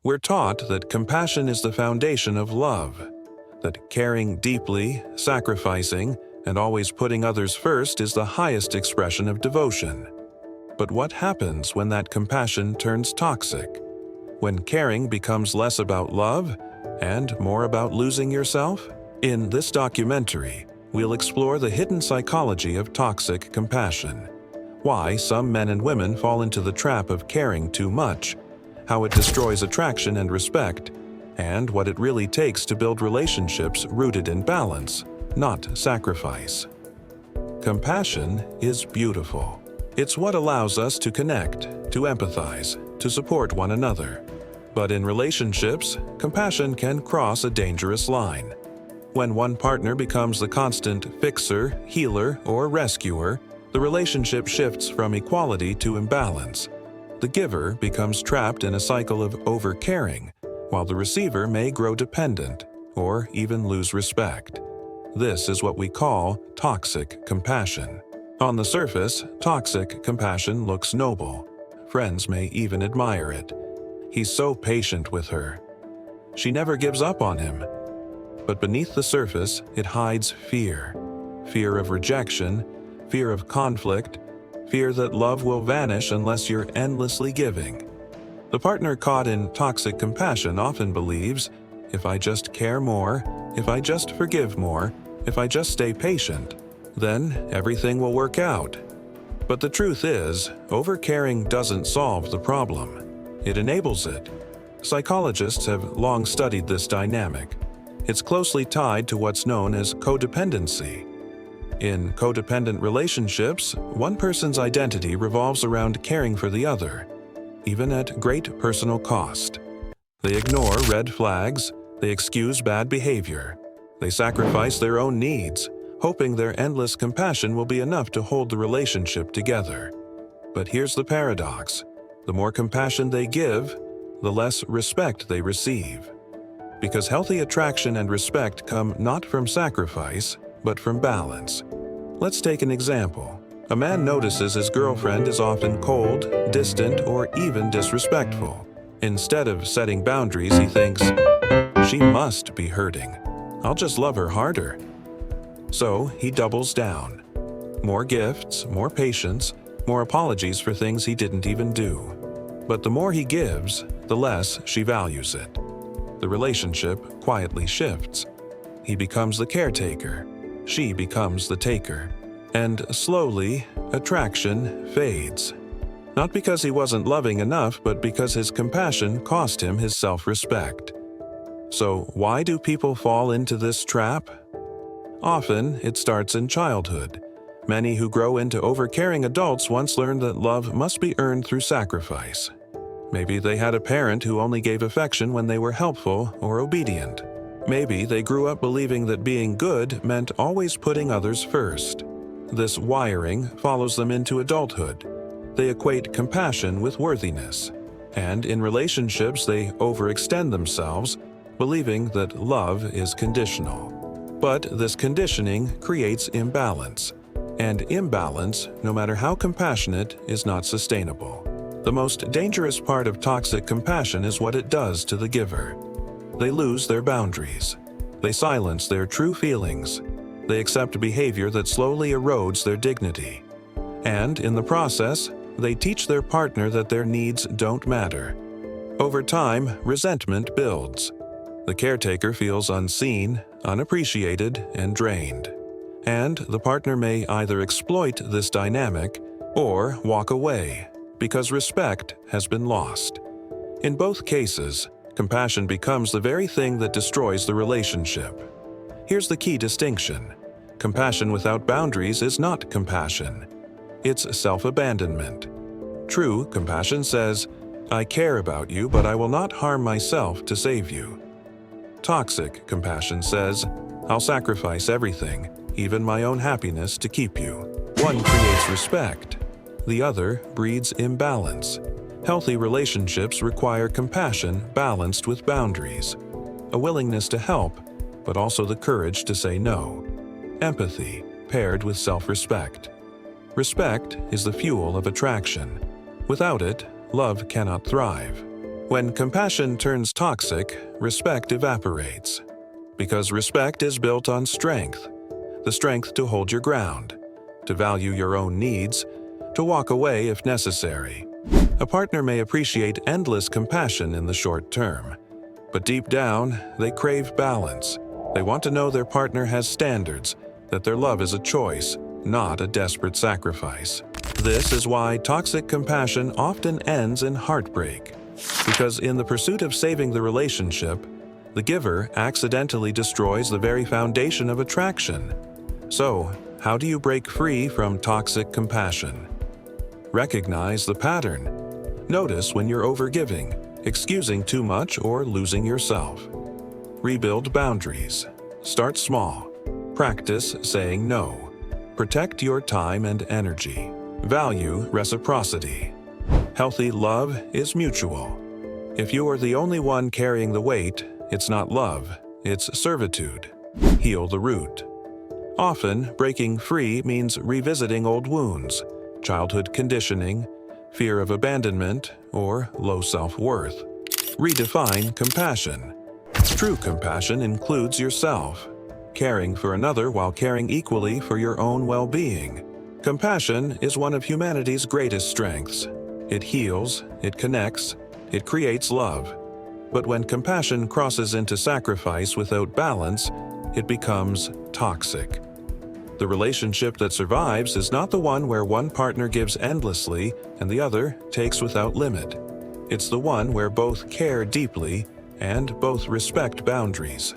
We're taught that compassion is the foundation of love, that caring deeply, sacrificing, and always putting others first is the highest expression of devotion. But what happens when that compassion turns toxic? When caring becomes less about love and more about losing yourself? In this documentary, we'll explore the hidden psychology of toxic compassion, why some men and women fall into the trap of caring too much, how it destroys attraction and respect, and what it really takes to build relationships rooted in balance, not sacrifice. Compassion is beautiful. It's what allows us to connect, to empathize, to support one another. But in relationships, compassion can cross a dangerous line. When one partner becomes the constant fixer, healer, or rescuer, the relationship shifts from equality to imbalance. The giver becomes trapped in a cycle of over-caring, while the receiver may grow dependent or even lose respect. This is what we call toxic compassion. On the surface, toxic compassion looks noble. Friends may even admire it. He's so patient with her. She never gives up on him. But beneath the surface, it hides fear. Fear of rejection, fear of conflict, fear that love will vanish unless you're endlessly giving. The partner caught in toxic compassion often believes, if I just care more, if I just forgive more, if I just stay patient, then everything will work out. But the truth is, overcaring doesn't solve the problem. It enables it. Psychologists have long studied this dynamic. It's closely tied to what's known as codependency. In codependent relationships, one person's identity revolves around caring for the other, even at great personal cost. They ignore red flags, they excuse bad behavior, they sacrifice their own needs, hoping their endless compassion will be enough to hold the relationship together. But here's the paradox. The more compassion they give, the less respect they receive. Because healthy attraction and respect come not from sacrifice, but from balance. Let's take an example. A man notices his girlfriend is often cold, distant, or even disrespectful. Instead of setting boundaries, he thinks, "She must be hurting. I'll just love her harder." So he doubles down. More gifts, more patience, more apologies for things he didn't even do. But the more he gives, the less she values it. The relationship quietly shifts. He becomes the caretaker. She becomes the taker. And slowly, attraction fades. Not because he wasn't loving enough, but because his compassion cost him his self-respect. So why do people fall into this trap? Often, it starts in childhood. Many who grow into overcaring adults once learned that love must be earned through sacrifice. Maybe they had a parent who only gave affection when they were helpful or obedient. Maybe they grew up believing that being good meant always putting others first. This wiring follows them into adulthood. They equate compassion with worthiness. And in relationships, they overextend themselves, believing that love is conditional. But this conditioning creates imbalance. And imbalance, no matter how compassionate, is not sustainable. The most dangerous part of toxic compassion is what it does to the giver. They lose their boundaries. They silence their true feelings. They accept behavior that slowly erodes their dignity. And in the process, they teach their partner that their needs don't matter. Over time, resentment builds. The caretaker feels unseen, unappreciated, and drained. And the partner may either exploit this dynamic or walk away, because respect has been lost. In both cases, compassion becomes the very thing that destroys the relationship. Here's the key distinction. Compassion without boundaries is not compassion. It's self-abandonment. True compassion says, "I care about you, but I will not harm myself to save you." Toxic compassion says, "I'll sacrifice everything, even my own happiness, to keep you." One creates respect. The other breeds imbalance. Healthy relationships require compassion balanced with boundaries, a willingness to help, but also the courage to say no. Empathy paired with self-respect. Respect is the fuel of attraction. Without it, love cannot thrive. When compassion turns toxic, respect evaporates. Because respect is built on strength, the strength to hold your ground, to value your own needs, to walk away if necessary. A partner may appreciate endless compassion in the short term, but deep down, they crave balance. They want to know their partner has standards, that their love is a choice, not a desperate sacrifice. This is why toxic compassion often ends in heartbreak. Because in the pursuit of saving the relationship, the giver accidentally destroys the very foundation of attraction. So, how do you break free from toxic compassion? Recognize the pattern. Notice when you're overgiving, excusing too much, or losing yourself. Rebuild boundaries. Start small. Practice saying no. Protect your time and energy. Value reciprocity. Healthy love is mutual. If you are the only one carrying the weight, it's not love, it's servitude. Heal the root. Often, breaking free means revisiting old wounds, childhood conditioning, fear of abandonment, or low self-worth. Redefine compassion. True compassion includes yourself, caring for another while caring equally for your own well-being. Compassion is one of humanity's greatest strengths. It heals, it connects, it creates love. But when compassion crosses into sacrifice without balance, it becomes toxic. The relationship that survives is not the one where one partner gives endlessly and the other takes without limit. It's the one where both care deeply and both respect boundaries.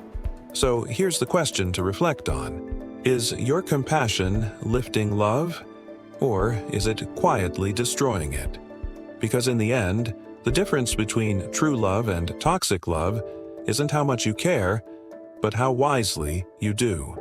So here's the question to reflect on. Is your compassion lifting love, or is it quietly destroying it? Because in the end, the difference between true love and toxic love isn't how much you care, but how wisely you do.